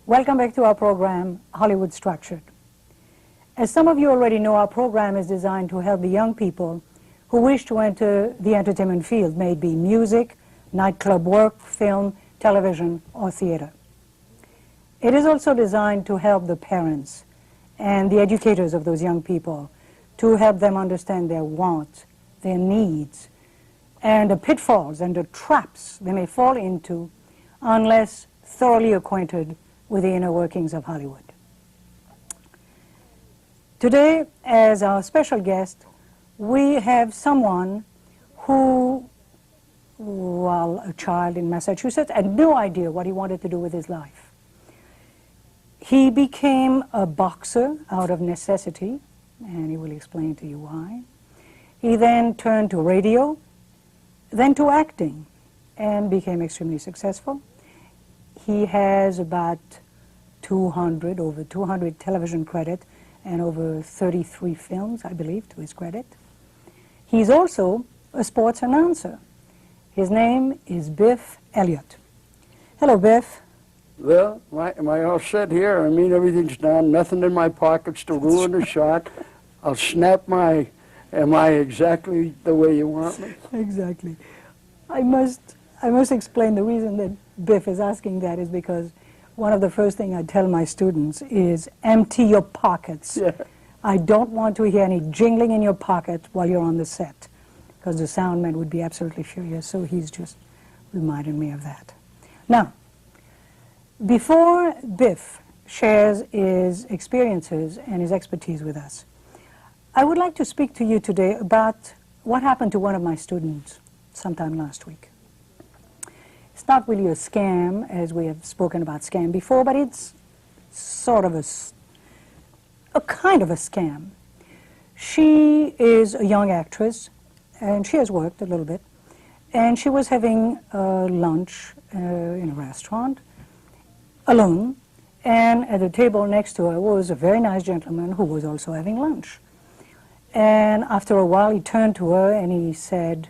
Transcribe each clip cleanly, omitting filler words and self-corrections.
Welcome back to our program, Hollywood Structured. As some of you already know, our program is designed to help the young people who wish to enter the entertainment field, may it be music, nightclub work, film, television, or theater. It is also designed to help the parents and the educators of those young people to help them understand their wants, their needs, and the pitfalls and the traps they may fall into unless thoroughly acquainted with the inner workings of Hollywood. Today, as our special guest, we have someone who, while a child in Massachusetts, had no idea what he wanted to do with his life. He became a boxer out of necessity, and he will explain to you why. He then turned to radio, then to acting, and became extremely successful. He has about over 200 television credits and over 33 films, I believe, to his credit. He's also a sports announcer. His name is Biff Elliot. Hello, Biff. Well, am I all set here? I mean, everything's done. Nothing in my pockets to ruin a shot. I'll snap my... Am I exactly the way you want me? Exactly. I must explain the reason that Biff is asking that is because one of the first things I tell my students is empty your pockets. Yeah. I don't want to hear any jingling in your pocket while you're on the set, because the sound man would be absolutely furious, so he's just reminded me of that. Now, before Biff shares his experiences and his expertise with us, I would like to speak to you today about what happened to one of my students sometime last week. It's not really a scam, as we have spoken about scam before, but it's sort of a kind of a scam. She is a young actress, and she has worked a little bit, and she was having lunch in a restaurant, alone, and at the table next to her was a very nice gentleman who was also having lunch. And after a while, he turned to her and he said,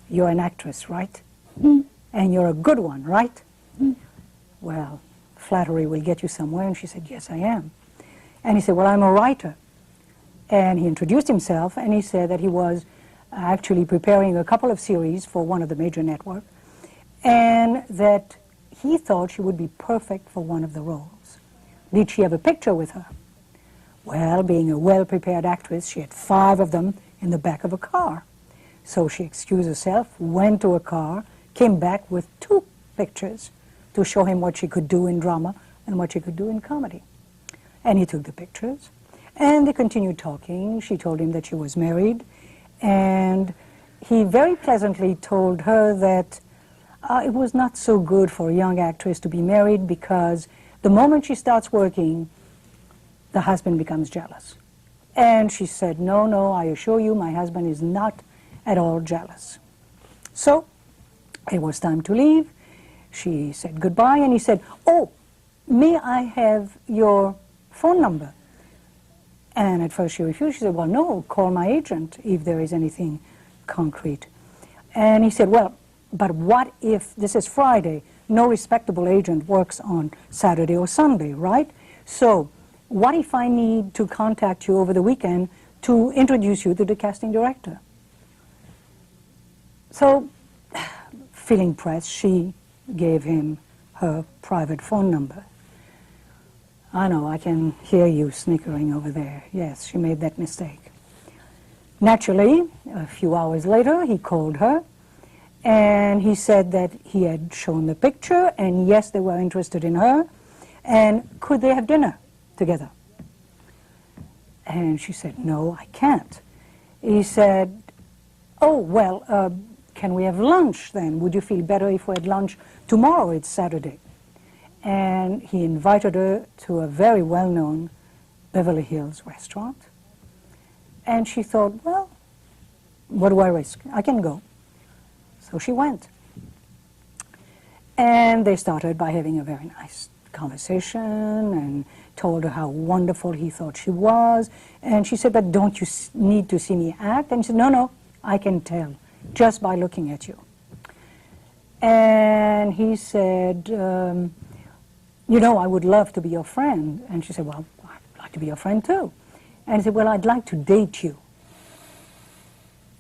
"You're an actress, right? And you're a good one, right?" Well, flattery will get you somewhere. And she said, "Yes, I am." And he said, "Well, I'm a writer." And he introduced himself, and he said that he was actually preparing a couple of series for one of the major networks, and that he thought she would be perfect for one of the roles. Did she have a picture with her? Well, being a well-prepared actress, she had 5 of them in the back of a car. So she excused herself, went to a car, came back with 2 pictures to show him what she could do in drama and what she could do in comedy. And he took the pictures, and they continued talking. She told him that she was married, and he very pleasantly told her that it was not so good for a young actress to be married because the moment she starts working, the husband becomes jealous. And she said, no, I assure you, my husband is not at all jealous. So it was time to leave. She said goodbye, and he said, "Oh, may I have your phone number?" And at first she refused. She said, "Well, no, call my agent if there is anything concrete." And he said, "Well, but what if this is Friday? No respectable agent works on Saturday or Sunday, right? So what if I need to contact you over the weekend to introduce you to the casting director?" So, feeling pressed, she gave him her private phone number. I know, I can hear you snickering over there. Yes, she made that mistake. Naturally, a few hours later, he called her, and he said that he had shown the picture, and yes, they were interested in her, and could they have dinner together? And she said, "No, I can't." He said, "Oh, well, can we have lunch then? Would you feel better if we had lunch tomorrow? It's Saturday." And he invited her to a very well-known Beverly Hills restaurant. And she thought, well, what do I risk? I can go. So she went. And they started by having a very nice conversation and told her how wonderful he thought she was. And she said, "But don't you need to see me act?" And she said, no, I can tell just by looking at you. And he said, you know, I would love to be your friend. And she said, well, I'd like to be your friend too. And I said, well, I'd like to date you.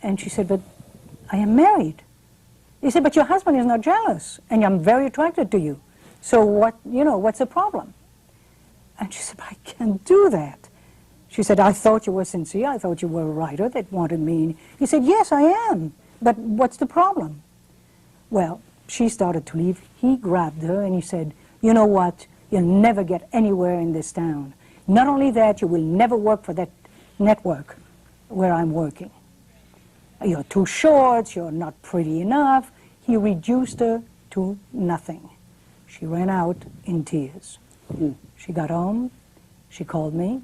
And she said, but I am married. He said, but your husband is not jealous, and I'm very attracted to you. So what, you know, what's the problem? And she said, but I can't do that. She said, I thought you were sincere. I thought you were a writer that wanted me. He said, yes, I am. But what's the problem? Well, she started to leave. He grabbed her and he said, you know what? You'll never get anywhere in this town. Not only that, you will never work for that network where I'm working. You're too short, you're not pretty enough. He reduced her to nothing. She ran out in tears. She got home, she called me,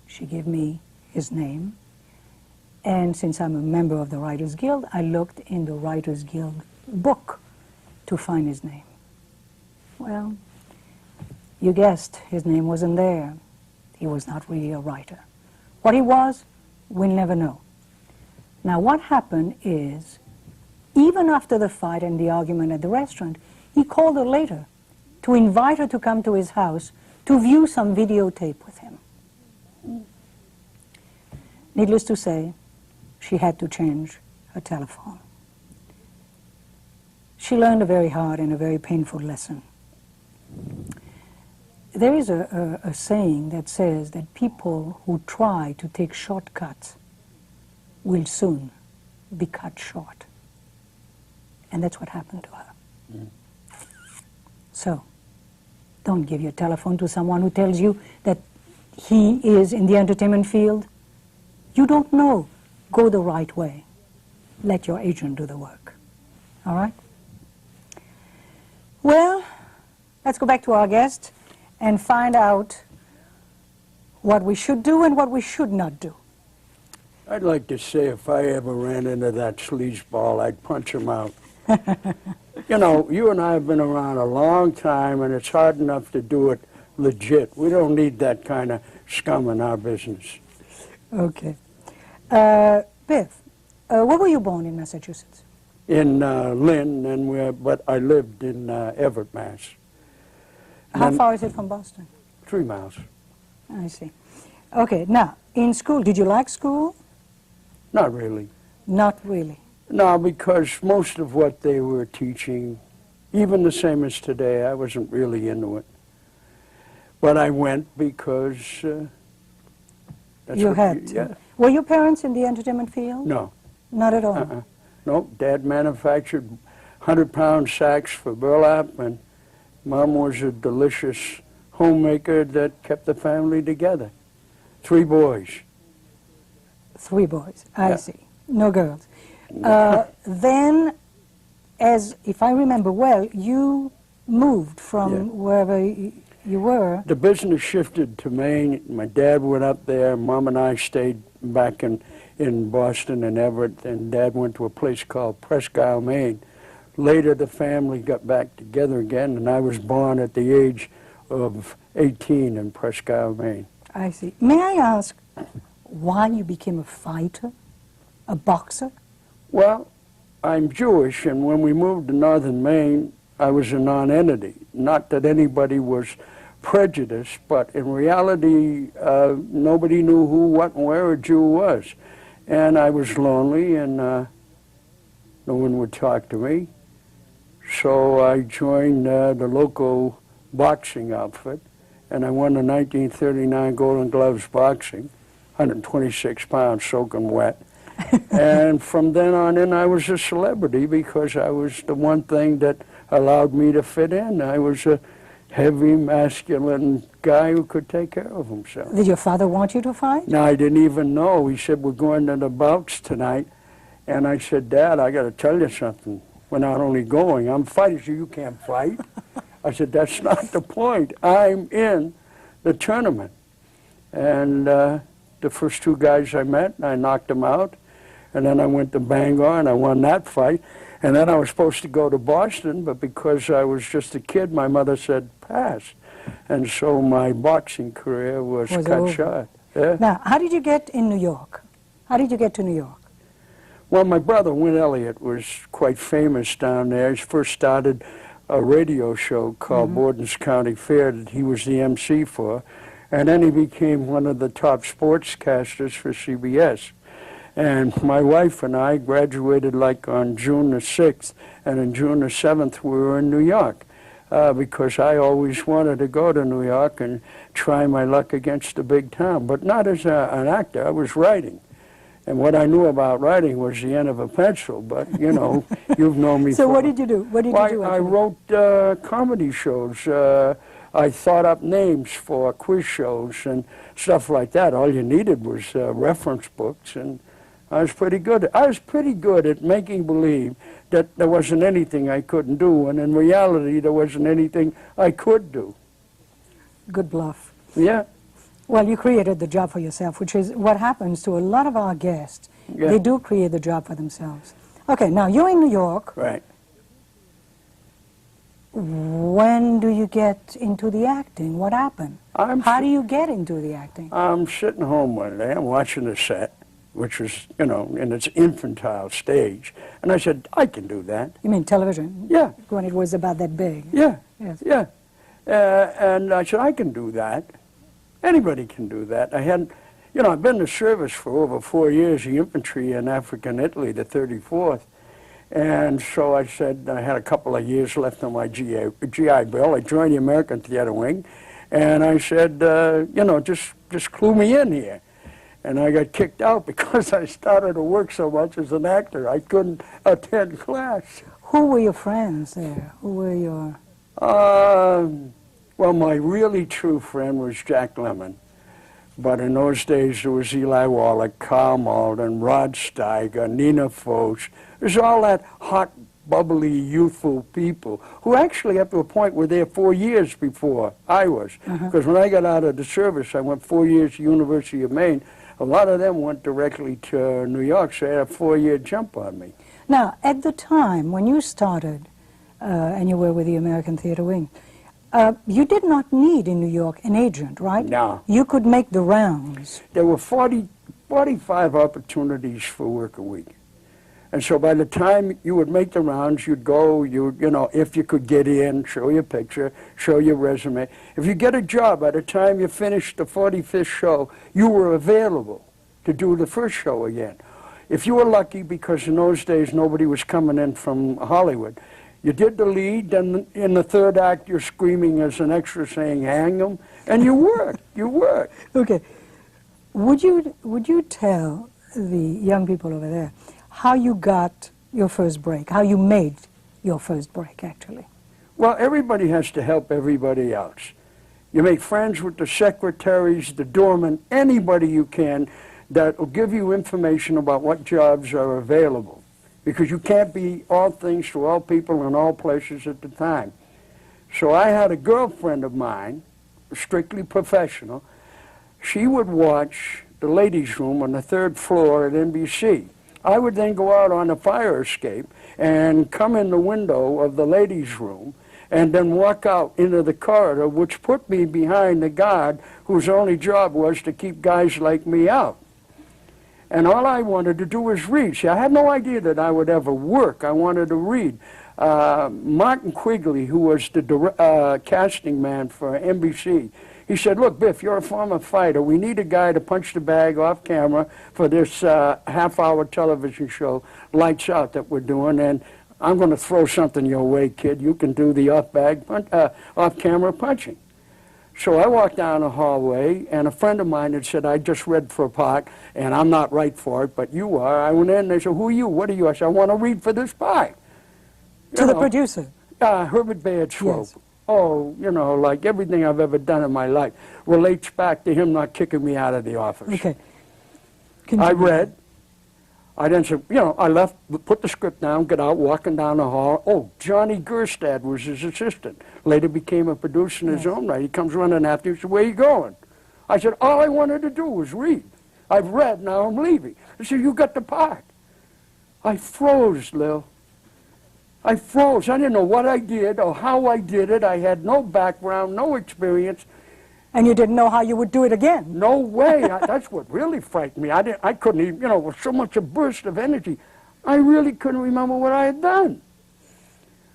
she gave me his name, and since I'm a member of the Writers Guild, I looked in the Writers Guild book to find his name. Well, you guessed, his name wasn't there. He was not really a writer. What he was, we'll never know. Now, what happened is, even after the fight and the argument at the restaurant, he called her later to invite her to come to his house to view some videotape with him. Needless to say, she had to change her telephone. She learned a very hard and a very painful lesson. There is a saying that says that people who try to take shortcuts will soon be cut short. And that's what happened to her. So, don't give your telephone to someone who tells you that he is in the entertainment field. You don't know. Go the right way. Let your agent do the work. All right? Well, let's go back to our guest and find out what we should do and what we should not do. I'd like to say if I ever ran into that sleazeball, I'd punch him out. You know, you and I have been around a long time, and it's hard enough to do it legit. We don't need that kind of scum in our business. Okay. Biff, where were you born in Massachusetts? In Lynn, but I lived in Everett, Mass. How far is it from Boston? 3 miles. I see. Okay, now, in school, did you like school? Not really. Not really. No, because most of what they were teaching, even the same as today, I wasn't really into it. But I went because that's You what had to. Yeah. Were your parents in the entertainment field? No. Not at all? Nope. Dad manufactured 100-pound sacks for burlap, and Mom was a delicious homemaker that kept the family together. 3 boys. 3 boys. I Yeah. see. No girls. Then, as if I remember well, you moved from wherever you were. The business shifted to Maine. My dad went up there. Mom and I stayed back in Boston and Everett, and Dad went to a place called Presque Isle, Maine. Later, the family got back together again, and I was born at the age of 18 in Presque Isle, Maine. I see. May I ask why you became a fighter, a boxer? Well, I'm Jewish, and when we moved to northern Maine, I was a non-entity. Not that anybody was prejudiced, but in reality, nobody knew who, what, and where a Jew was. And I was lonely, and no one would talk to me. So I joined the local boxing outfit, and I won the 1939 Golden Gloves boxing, 126 pounds soaking wet. And from then on in, I was a celebrity because I was the one thing that allowed me to fit in. I was a heavy, masculine guy who could take care of himself. Did your father want you to fight? No, I didn't even know. He said, we're going to the bouts tonight. And I said, Dad, I got to tell you something. We're not only going, I'm fighting, so you can't fight. I said, that's not the point. I'm in the tournament. And the first 2 guys I met, I knocked them out. And then I went to Bangor, and I won that fight. And then I was supposed to go to Boston, but because I was just a kid, my mother said, pass. And so my boxing career was cut over. short. Yeah. Now, how did you get in New York? How did you get to New York? Well, my brother, Biff Elliot, was quite famous down there. He first started a radio show called Borden's County Fair that he was the MC for, and then he became one of the top sportscasters for CBS. And my wife and I graduated like on June the 6th, and on June the 7th we were in New York, because I always wanted to go to New York and try my luck against the big town, but not as an actor. I was writing. And what I knew about writing was the end of a pencil, but, you know, you've known me So for... what did you do? What did you do? I wrote comedy shows. I thought up names for quiz shows and stuff like that. All you needed was reference books, and I was pretty good. I was pretty good at making believe that there wasn't anything I couldn't do, and in reality, there wasn't anything I could do. Good bluff. Yeah. Well, you created the job for yourself, which is what happens to a lot of our guests. Yeah. They do create the job for themselves. Okay, now you're in New York. Right. When do you get into the acting? What happened? How do you get into the acting? I'm sitting home one day, I'm watching the set, which was, you know, in its infantile stage, and I said, I can do that. You mean television? Yeah. When it was about that big? Yeah. Yes. Yeah. And I said, I can do that. Anybody can do that. I hadn't, you know, I've been in the service for over 4 years, the infantry in African Italy, the 34th. And so I said, I had a couple of years left on my GI Bill. I joined the American Theater Wing. And I said, you know, just clue me in here. And I got kicked out because I started to work so much as an actor. I couldn't attend class. Who were your friends there? Who were your... Well, my really true friend was Jack Lemmon. But in those days, there was Eli Wallach, Carl Malden, Rod Steiger, Nina Foch. There's all that hot, bubbly, youthful people who actually, up to a point, were there 4 years before I was. Because when I got out of the service, I went 4 years to University of Maine. A lot of them went directly to New York, so they had a 4-year jump on me. Now, at the time when you started, and you were with the American Theater Wing, you did not need in New York an agent, right? No. You could make the rounds. There were 45 opportunities for work a week. And so by the time you would make the rounds, you'd go, you know, if you could get in, show your picture, show your resume. If you get a job, by the time you finished the 45th show, you were available to do the first show again. If you were lucky, because in those days nobody was coming in from Hollywood, you did the lead, then in the third act you're screaming as an extra saying, hang them, and you worked, you worked. Okay. Would you tell the young people over there how you got your first break, how you made your first break, actually? Well, everybody has to help everybody else. You make friends with the secretaries, the doormen, anybody you can that will give you information about what jobs are available. Because you can't be all things to all people in all places at the time. So I had a girlfriend of mine, strictly professional. She would watch the ladies' room on the 3rd floor at NBC. I would then go out on the fire escape and come in the window of the ladies' room and then walk out into the corridor, which put me behind the guard whose only job was to keep guys like me out. And all I wanted to do was read. See, I had no idea that I would ever work. I wanted to read. Martin Quigley, who was the casting man for NBC, he said, look, Biff, you're a former fighter. We need a guy to punch the bag off camera for this half-hour television show, Lights Out, that we're doing. And I'm going to throw something your way, kid. You can do the off-camera punching. So I walked down the hallway, and a friend of mine had said, I just read for a part, and I'm not right for it, but you are. I went in, and they said, who are you? What are you? I said, I want to read for this part. To the producer? Herbert Bayard Swope. Yes. Oh, you know, like everything I've ever done in my life relates back to him not kicking me out of the office. Okay. I read. I then said, you know, I left, put the script down, get out, walking down the hall. Oh, Johnny Gerstad was his assistant. Later became a producer in his own right. He comes running after you. He said, where are you going? I said, all I wanted to do was read. I've read, now I'm leaving. He said, you got the part. I froze, Lil. I froze. I didn't know what I did or how I did it. I had no background, no experience. And you didn't know how you would do it again? No way. That's what really frightened me. I couldn't even, you know, with so much a burst of energy, I really couldn't remember what I had done.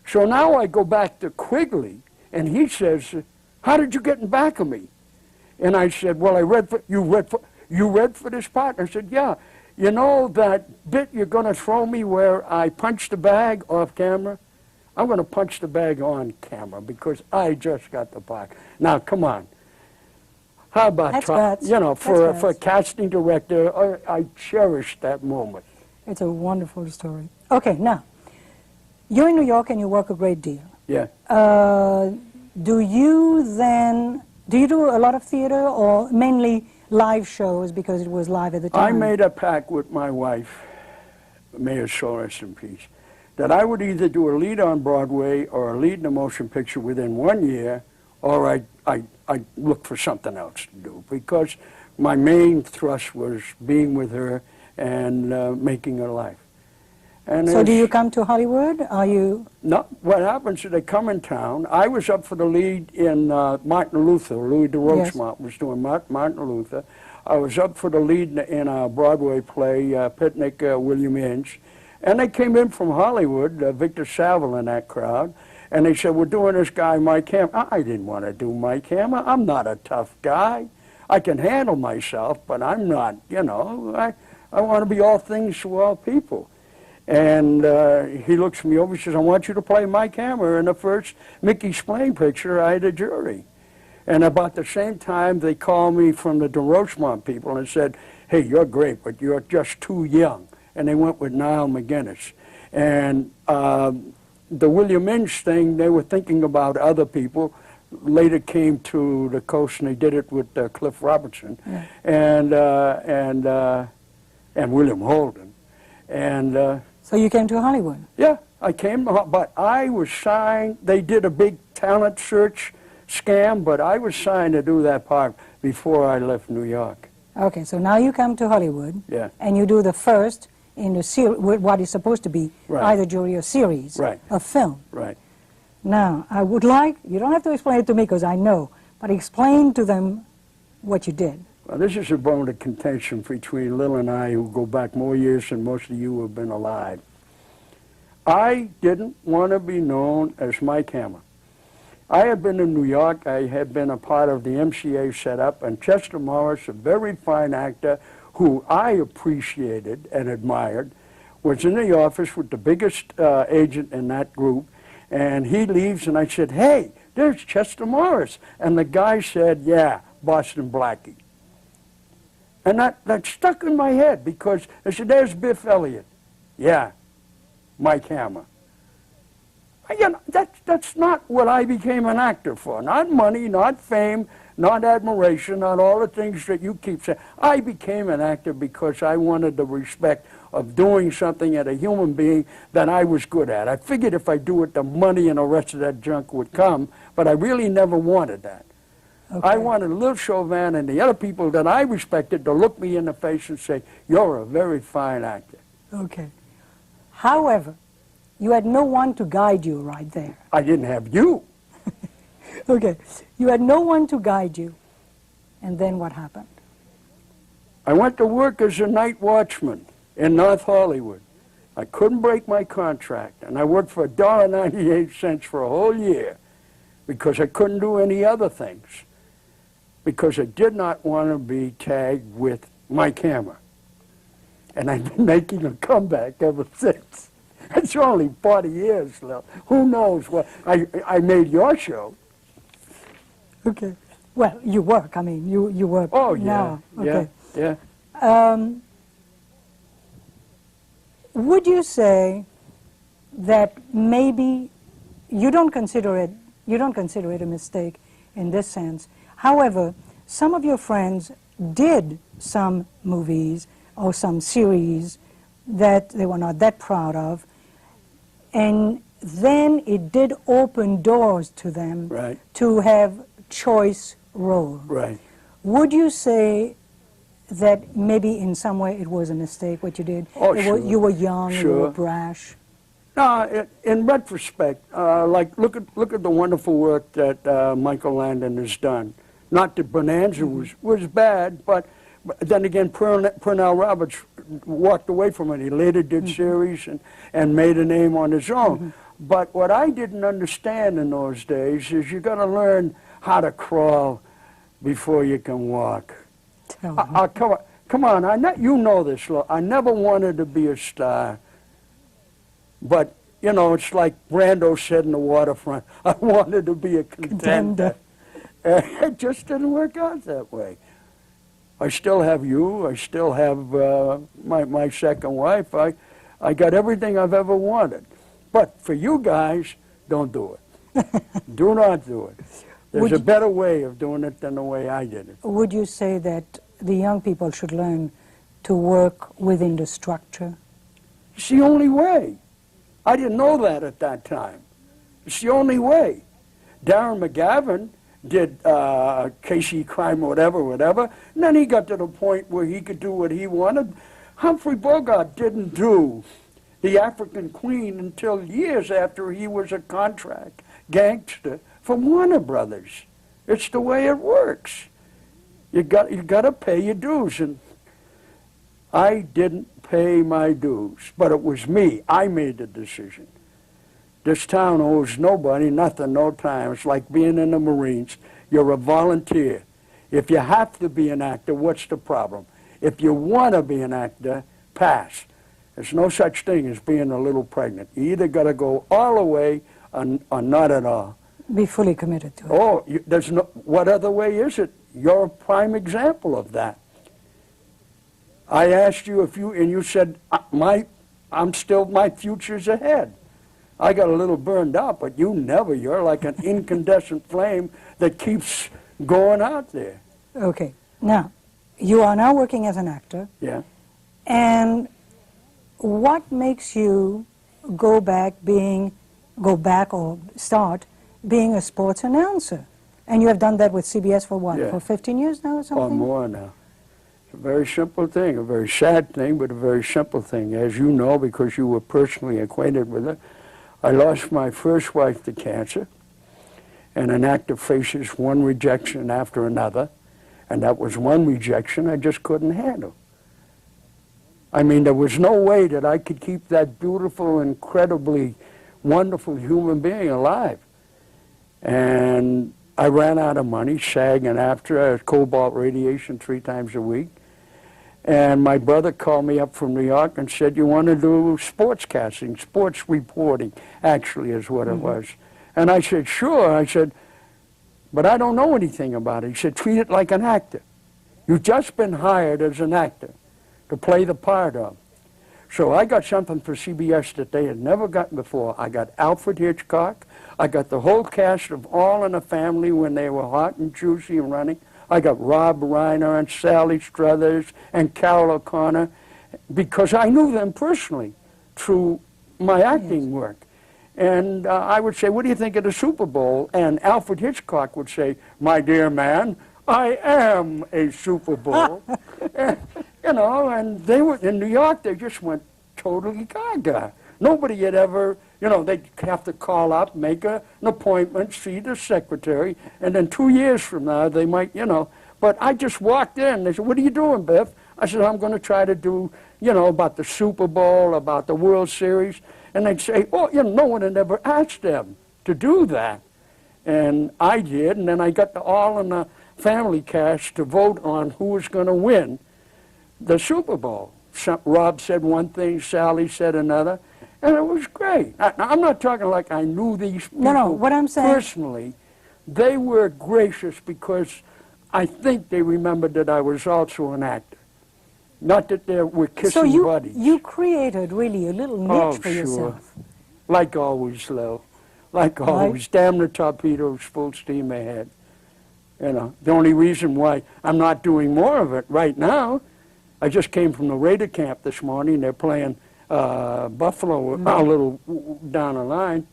So now I go back to Quigley, and he says, how did you get in back of me? And I said, well, you read for this part? And I said, yeah. You know that bit you're going to throw me where I punched the bag off camera? I'm going to punch the bag on camera because I just got the part. Now, come on. How about, you know, for a casting director, I cherish that moment. It's a wonderful story. Okay, now, you're in New York and you work a great deal. Yeah. Do you do a lot of theater or mainly live shows because it was live at the time? I made a pact with my wife, may her soul rest in peace, that I would either do a lead on Broadway or a lead in a motion picture within 1 year, or I'd look for something else to do, because my main thrust was being with her and making her life. And so do you come to Hollywood? Are you? No, what happens is they come in town. I was up for the lead in Martin Luther. Louis de Rochemont was doing Martin Luther. I was up for the lead in a Broadway play, Picnic, William Inge. And they came in from Hollywood, Victor Saville in that crowd, and they said, we're doing this guy, Mike Hammer. I didn't want to do Mike Hammer. I'm not a tough guy. I can handle myself, but I'm not, you know, I want to be all things to all people. And he looks me over and says, I want you to play Mike Hammer in the first Mickey Splain picture. I had a jury. And about the same time, they called me from the de Rochemont people and said, hey, you're great, but you're just too young. And they went with Niall McGuinness. And the William Inge thing, they were thinking about other people. Later came to the coast, and they did it with Cliff Robertson and William Holden. And so you came to Hollywood? Yeah, I came, but I was signed. They did a big talent search scam, but I was signed to do that part before I left New York. Okay, so now you come to Hollywood, and you do the first in the series, what is supposed to be either jury or series, a film. Right. Now, I would like, you don't have to explain it to me because I know, but explain to them what you did. Well, this is a bone of contention between Lil and I, who go back more years than most of you have been alive. I didn't want to be known as Mike Hammer. I had been in New York. I had been a part of the MCA setup, and Chester Morris, a very fine actor who I appreciated and admired, was in the office with the biggest agent in that group, and he leaves, and I said, hey, there's Chester Morris. And the guy said, yeah, Boston Blackie. And that stuck in my head, because I said, there's Biff Elliot. Yeah, Mike Hammer. You know, that's not what I became an actor for. Not money, not fame, not admiration, not all the things that you keep saying. I became an actor because I wanted the respect of doing something at a human being that I was good at. I figured if I do it, the money and the rest of that junk would come, but I really never wanted that. Okay. I wanted Lilyan Chauvin and the other people that I respected to look me in the face and say, you're a very fine actor. Okay. However, you had no one to guide you right there. I didn't have you. Okay. You had no one to guide you. And then what happened? I went to work as a night watchman in North Hollywood. I couldn't break my contract, and I worked for $1.98 for a whole year because I couldn't do any other things, because I did not want to be tagged with Mike Hammer. And I've been making a comeback ever since. It's only 40 years, Lil. Who knows what? I made your show. Okay. Well, you work. I mean, you work now. Yeah, okay. Yeah. Would you say that maybe you don't consider it a mistake in this sense? However, some of your friends did some movies or some series that they were not that proud of, and then it did open doors to them to have choice roles. Right. Would you say that maybe in some way it was a mistake what you did? Oh, sure. You were young, you were brash. No, in retrospect, like look at the wonderful work that Michael Landon has done. Not that Bonanza was bad, but then again, Pernell Roberts walked away from it. He later did series and made a name on his own. But what I didn't understand in those days is you got to learn how to crawl before you can walk. Tell me. Come on, you know this, I never wanted to be a star. But, you know, it's like Brando said in The Waterfront, I wanted to be a contender. It just didn't work out that way. I still have you. I still have my second wife. I got everything I've ever wanted. But for you guys, don't do it. Do not do it. There's a better way of doing it than the way I did it. Would you say that the young people should learn to work within the structure? It's the only way. I didn't know that at that time. It's the only way. Darren McGavin did Casey Crime, whatever, and then he got to the point where he could do what he wanted. Humphrey Bogart didn't do The African Queen until years after he was a contract gangster for Warner Brothers. It's the way it works. You got to pay your dues, and I didn't pay my dues, but it was me. I made the decision. This town owes nobody nothing, no time. It's like being in the Marines. You're a volunteer. If you have to be an actor, what's the problem? If you want to be an actor, pass. There's no such thing as being a little pregnant. You either got to go all the way or not at all. Be fully committed to it. Oh, there's no. What other way is it? You're a prime example of that. I asked you if you, and you said, my future's ahead. I got a little burned out, but you never. You're like an incandescent flame that keeps going out there. Okay. Now, you are now working as an actor. Yeah. And what makes you go back or start being a sports announcer? And you have done that with CBS for what? Yeah. For 15 years now or something? Or more now. It's a very simple thing, a very sad thing, but a very simple thing. As you know, because you were personally acquainted with it, I lost my first wife to cancer, and an actor faces one rejection after another, and that was one rejection I just couldn't handle. I mean, there was no way that I could keep that beautiful, incredibly wonderful human being alive. And I ran out of money, SAG and AFTRA, cobalt radiation 3 times a week. And my brother called me up from New York and said, you want to do sportscasting, sports reporting, actually is what it was. And I said, sure. I said, but I don't know anything about it. He said, treat it like an actor. You've just been hired as an actor to play the part of. So I got something for CBS that they had never gotten before. I got Alfred Hitchcock. I got the whole cast of All in the Family when they were hot and juicy and running. I got Rob Reiner and Sally Struthers and Carol O'Connor because I knew them personally through my acting work. And I would say, what do you think of the Super Bowl? And Alfred Hitchcock would say, my dear man, I am a Super Bowl. And, you know, and they were in New York, they just went totally gaga. Nobody had ever, you know, they'd have to call up, make an appointment, see the secretary, and then 2 years from now they might, you know. But I just walked in, they said, what are you doing, Biff? I said, I'm going to try to do, you know, about the Super Bowl, about the World Series. And they'd say, oh, you know, no one had ever asked them to do that. And I did, and then I got the All in the Family cast to vote on who was going to win the Super Bowl. Rob said one thing, Sally said another. And it was great. I'm not talking like I knew these people what I'm saying, personally. They were gracious because I think they remembered that I was also an actor. Not that they were kissing buddies. So you created really a little niche for yourself. Like always, Lil. Like always. Damn the torpedoes, full steam ahead. You know, the only reason why I'm not doing more of it right now, I just came from the Raider camp this morning. They're playing Buffalo a little down the line,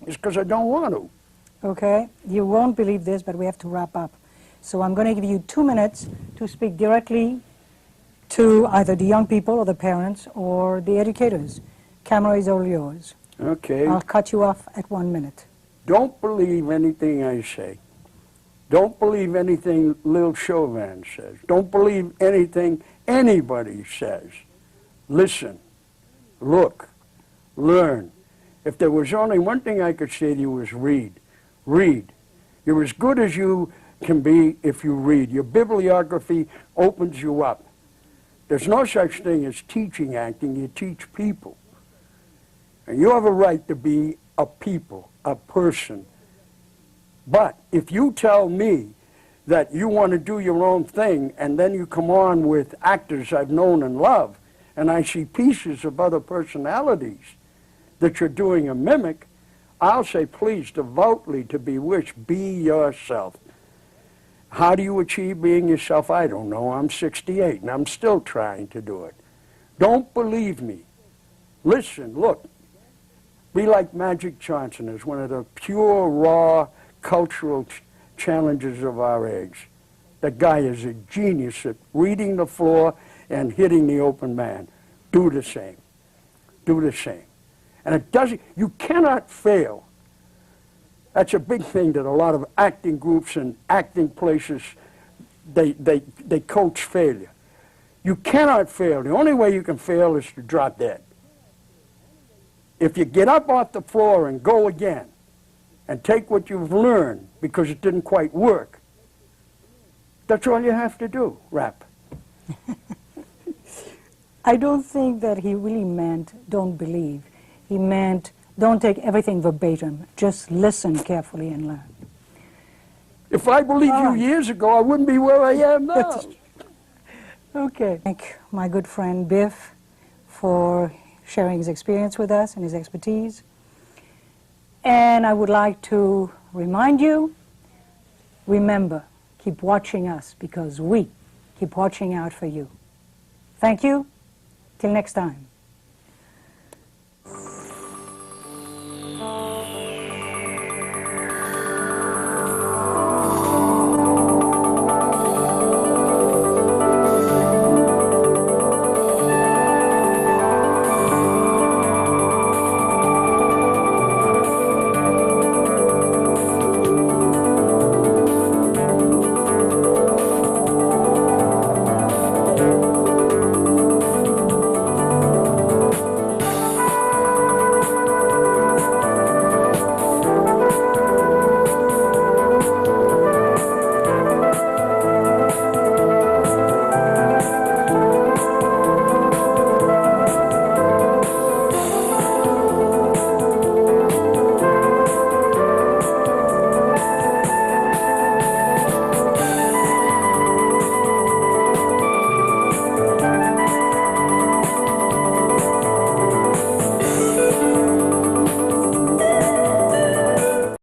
is because I don't want to. Okay, you won't believe this, but we have to wrap up. So I'm going to give you 2 minutes to speak directly to either the young people or the parents or the educators. Camera is all yours. Okay. I'll cut you off at 1 minute. Don't believe anything I say. Don't believe anything Lilyan Chauvin says. Don't believe anything anybody says. Listen. Look, learn, If there was only one thing I could say to you was read. Read. You're as good as you can be if you read. Your bibliography opens you up. There's no such thing as teaching acting. You teach people. And you have a right to be a people, a person. But if you tell me that you want to do your own thing and then you come on with actors I've known and loved, and I see pieces of other personalities that you're doing a mimic, I'll say, please, devoutly to be wished, be yourself. How do you achieve being yourself? I don't know. I'm 68 and I'm still trying to do it. Don't believe me. Listen, look. Be like Magic Johnson as one of the pure, raw, cultural challenges of our age. That guy is a genius at reading the floor and hitting the open man. Do the same. Do the same. And it doesn't, you cannot fail. That's a big thing that a lot of acting groups and acting places, they coach failure. You cannot fail. The only way you can fail is to drop dead. If you get up off the floor and go again and take what you've learned because it didn't quite work, that's all you have to do, rap. I don't think that he really meant don't believe. He meant don't take everything verbatim. Just listen carefully and learn. If I believed you years ago, I wouldn't be where I am now. Okay. Thank my good friend Biff for sharing his experience with us and his expertise. And I would like to remind you, remember, keep watching us because we keep watching out for you. Thank you. Till next time.